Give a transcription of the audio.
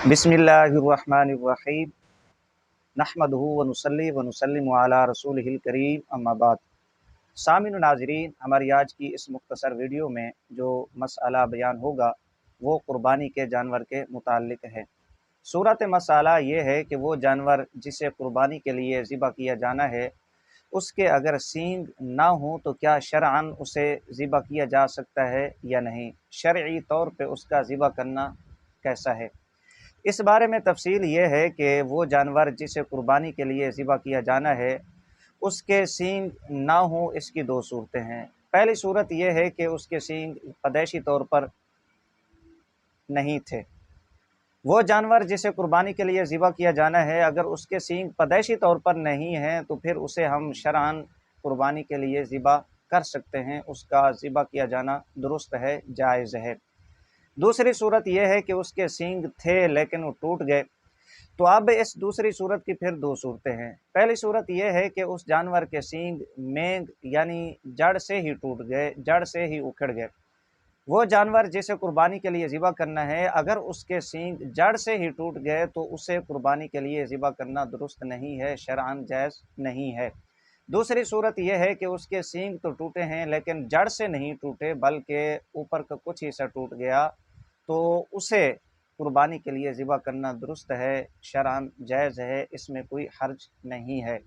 बिस्मिल्लाहिर्रहमानिर्रहीम नहमदुहु व नुसल्ली व नुसल्लिमु अला रसूलिहिल करीम अम्मा बाद। सामिन नाज़रीन, हमारी आज की इस मुख्तसर वीडियो में जो मसला बयान होगा वो कुर्बानी के जानवर के मुताल्लिक है। सूरत मसला ये है कि वो जानवर जिसे कुर्बानी के लिए ज़िबा किया जाना है उसके अगर सींग ना हो तो क्या शरअन उसे ज़िबा किया जा सकता है या नहीं, शरई तौर पे उसका ज़िबा करना कैसा है। इस बारे में तफसील ये है कि वो जानवर जिसे कुर्बानी के लिए ज़िबा किया जाना है उसके सींग ना हो, इसकी दो सूरतें हैं। पहली सूरत यह है कि उसके सींग पैदाइशी तौर पर नहीं थे। वो जानवर जिसे कुर्बानी के लिए ज़िबा किया जाना है अगर उसके सींग पैदाइशी तौर पर नहीं हैं तो फिर उसे हम शरअन कुर्बानी के लिए ज़िबा कर सकते हैं, उसका ज़िबा किया जाना दुरुस्त है, जायज़ है। दूसरी सूरत यह है कि उसके सींग थे लेकिन वो टूट गए। तो अब इस दूसरी सूरत की फिर दो सूरतें हैं। पहली सूरत यह है कि उस जानवर के सींग मेंग यानी जड़ से ही टूट गए, जड़ से ही उखड़ गए। वो जानवर जिसे कुर्बानी के लिए ज़िबा करना है अगर उसके सींग जड़ से ही टूट गए तो उसे कुर्बानी के लिए ज़िबा करना दुरुस्त नहीं है, शरअन जायज़ नहीं है। दूसरी सूरत यह है कि उसके सींग तो टूटे हैं लेकिन जड़ से नहीं टूटे बल्कि ऊपर का कुछ हिस्सा टूट गया, तो उसे कुर्बानी के लिए ज़िबा करना दुरुस्त है, शरअन जायज़ है, इसमें कोई हर्ज नहीं है।